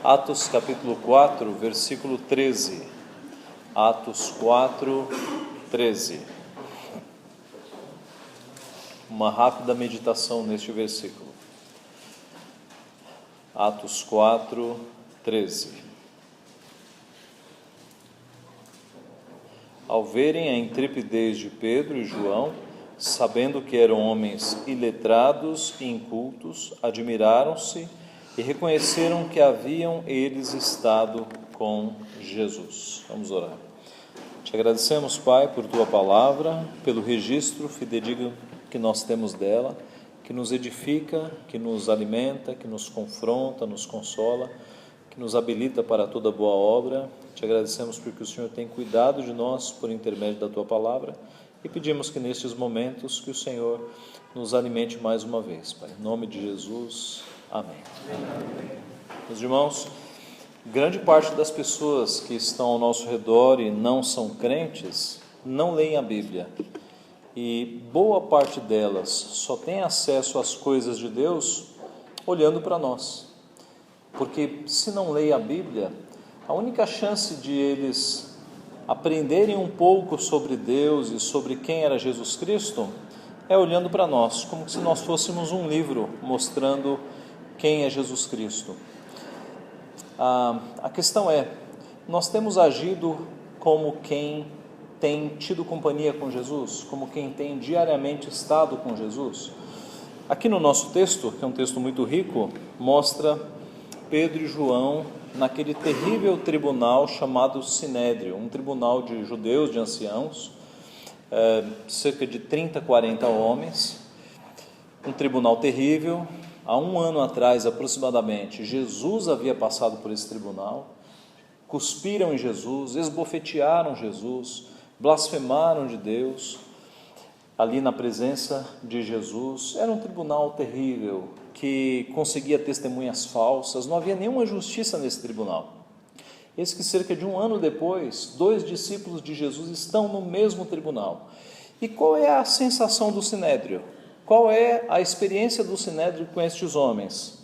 Atos capítulo 4, versículo 13. Atos 4, 13. Uma rápida meditação neste versículo. Atos 4, 13. Ao verem a intrepidez de Pedro e João, sabendo que eram homens iletrados e incultos, admiraram-se e reconheceram que haviam eles estado com Jesus. Vamos orar. Te agradecemos, Pai, por Tua palavra, pelo registro fidedigno que nós temos dela, que nos edifica, que nos alimenta, que nos confronta, nos consola, que nos habilita para toda boa obra. Te agradecemos porque o Senhor tem cuidado de nós por intermédio da Tua palavra e pedimos que nestes momentos que o Senhor nos alimente mais uma vez, Pai. Em nome de Jesus, amém. Meus irmãos, grande parte das pessoas que estão ao nosso redor e não são crentes, não leem a Bíblia. E boa parte delas só tem acesso às coisas de Deus olhando para nós. Porque se não leem a Bíblia, a única chance de eles aprenderem um pouco sobre Deus e sobre quem era Jesus Cristo é olhando para nós, como se nós fôssemos um livro mostrando quem é Jesus Cristo. A questão é, nós temos agido como quem tem tido companhia com Jesus, como quem tem diariamente estado com Jesus? Aqui no nosso texto, que é um texto muito rico, mostra Pedro e João naquele terrível tribunal chamado Sinédrio, um tribunal de judeus, de anciãos, cerca de 30, 40 homens, um tribunal terrível. Há um ano atrás, aproximadamente, Jesus havia passado por esse tribunal, cuspiram em Jesus, esbofetearam Jesus, blasfemaram de Deus, ali na presença de Jesus. Era um tribunal terrível, que conseguia testemunhas falsas, não havia nenhuma justiça nesse tribunal. Eis que cerca de um ano depois, 2 discípulos de Jesus estão no mesmo tribunal. E qual é a sensação do Sinédrio? Qual é a experiência do Sinédrio com estes homens?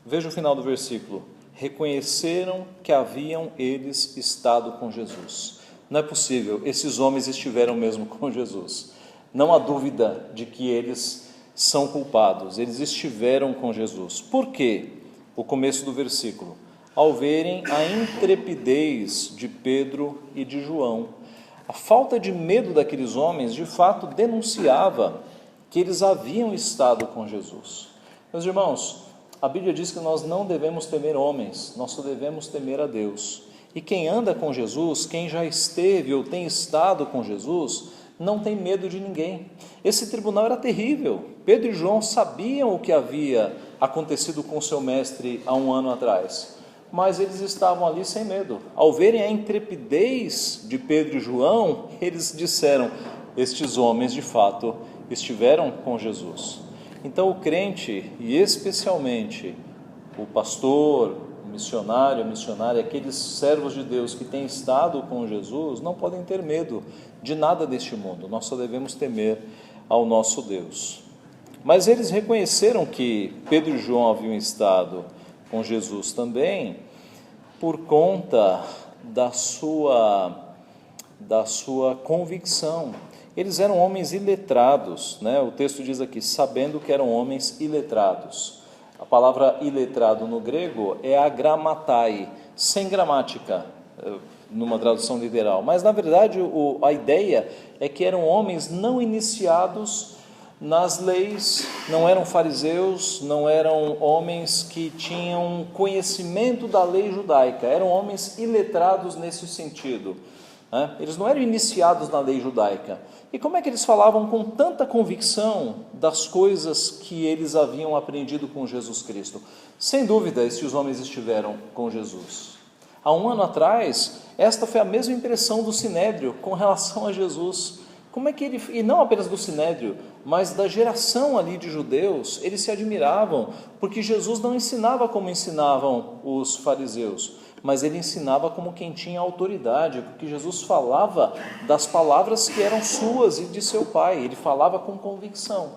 Veja o final do versículo. Reconheceram que haviam eles estado com Jesus. Não é possível, esses homens estiveram mesmo com Jesus. Não há dúvida de que eles são culpados, eles estiveram com Jesus. Por quê? O começo do versículo. Ao verem a intrepidez de Pedro e de João. A falta de medo daqueles homens, de fato, denunciava que eles haviam estado com Jesus. Meus irmãos, a Bíblia diz que nós não devemos temer homens, nós só devemos temer a Deus. E quem anda com Jesus, quem já esteve ou tem estado com Jesus, não tem medo de ninguém. Esse tribunal era terrível. Pedro e João sabiam o que havia acontecido com seu mestre há um ano atrás, mas eles estavam ali sem medo. Ao verem a intrepidez de Pedro e João, eles disseram: estes homens de fato estiveram com Jesus. Então o crente, e especialmente o pastor, o missionário, a missionária, aqueles servos de Deus que têm estado com Jesus, não podem ter medo de nada deste mundo. Nós só devemos temer ao nosso Deus. Mas eles reconheceram que Pedro e João haviam estado com Jesus também por conta da sua convicção. Eles eram homens iletrados, né? O texto diz aqui, sabendo que eram homens iletrados. A palavra iletrado no grego é agramatai, sem gramática, numa tradução literal. Mas, na verdade, a ideia é que eram homens não iniciados nas leis, não eram fariseus, não eram homens que tinham conhecimento da lei judaica, eram homens iletrados nesse sentido. Eles não eram iniciados na lei judaica. E como é que eles falavam com tanta convicção das coisas que eles haviam aprendido com Jesus Cristo? Sem dúvida, estes homens estiveram com Jesus. Há um ano atrás, esta foi a mesma impressão do Sinédrio com relação a Jesus. Como é que ele, e não apenas do Sinédrio, mas da geração ali de judeus, eles se admiravam, porque Jesus não ensinava como ensinavam os fariseus, mas ele ensinava como quem tinha autoridade, porque Jesus falava das palavras que eram suas e de seu Pai, ele falava com convicção.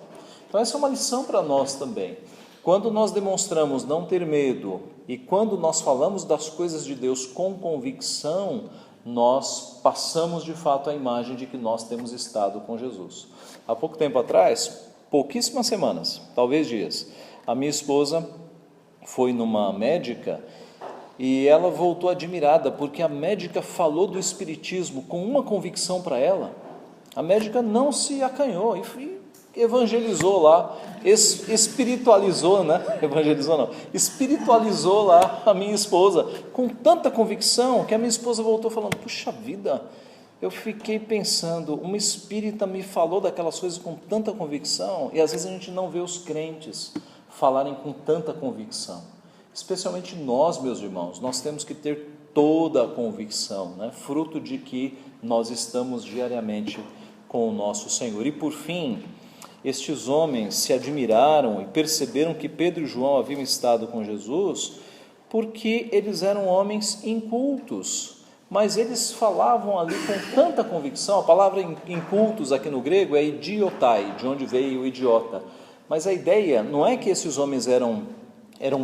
Então essa é uma lição para nós também. Quando nós demonstramos não ter medo e quando nós falamos das coisas de Deus com convicção, nós passamos de fato a imagem de que nós temos estado com Jesus. Há pouco tempo atrás, pouquíssimas semanas, talvez dias, a minha esposa foi numa médica e ela voltou admirada, porque a médica falou do Espiritismo com uma convicção para ela. A médica não se acanhou e evangelizou lá, espiritualizou, né? Evangelizou não, espiritualizou lá a minha esposa, com tanta convicção, que a minha esposa voltou falando, puxa vida, eu fiquei pensando, uma espírita me falou daquelas coisas com tanta convicção, e às vezes a gente não vê os crentes falarem com tanta convicção, especialmente nós, meus irmãos, nós temos que ter toda a convicção, né? Fruto de que nós estamos diariamente com o nosso Senhor. E por fim, estes homens se admiraram e perceberam que Pedro e João haviam estado com Jesus, porque eles eram homens incultos, mas eles falavam ali com tanta convicção. A palavra incultos aqui no grego é idiotai, de onde veio o idiota, mas a ideia não é que esses homens eram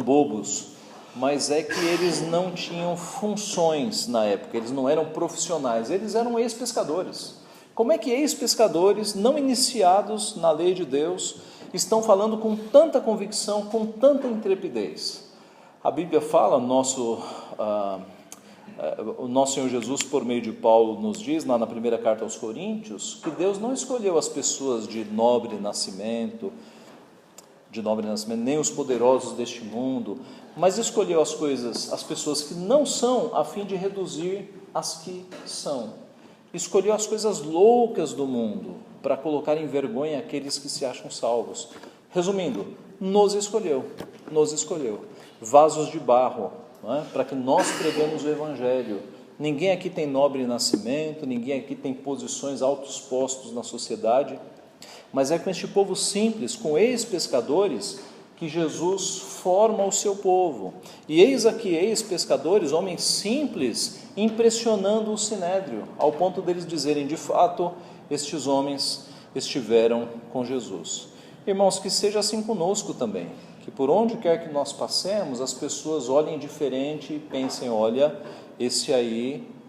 bobos, mas é que eles não tinham funções na época, eles não eram profissionais, eles eram ex-pescadores. Como é que ex-pescadores, não iniciados na lei de Deus, estão falando com tanta convicção, com tanta intrepidez? A Bíblia fala, o nosso Senhor Jesus, por meio de Paulo, nos diz, lá na primeira carta aos Coríntios, que Deus não escolheu as pessoas de nobre nascimento, nem os poderosos deste mundo, mas escolheu as pessoas que não são, a fim de reduzir as que são. Escolheu as coisas loucas do mundo para colocar em vergonha aqueles que se acham salvos. Resumindo, nos escolheu, vasos de barro, não é? Para que nós preguemos o Evangelho. Ninguém aqui tem nobre nascimento, ninguém aqui tem posições, altos postos na sociedade, mas é com este povo simples, com ex-pescadores, que Jesus forma o seu povo. E eis aqui ex-pescadores, homens simples, impressionando o sinédrio, ao ponto deles dizerem, de fato, estes homens estiveram com Jesus. Irmãos, que seja assim conosco também, que por onde quer que nós passemos, as pessoas olhem diferente e pensem, olha,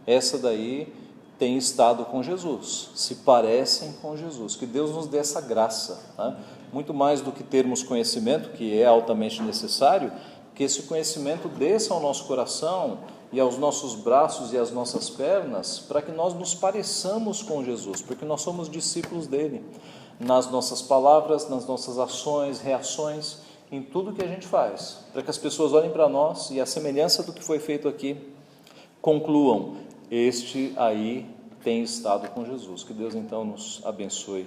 essa daí tem estado com Jesus, se parecem com Jesus. Que Deus nos dê essa graça, né? Muito mais do que termos conhecimento, que é altamente necessário, que esse conhecimento desça ao nosso coração e aos nossos braços e às nossas pernas, para que nós nos pareçamos com Jesus, porque nós somos discípulos dele, nas nossas palavras, nas nossas ações, reações, em tudo que a gente faz, para que as pessoas olhem para nós e, à semelhança do que foi feito aqui, concluam, este aí tem estado com Jesus. Que Deus então nos abençoe.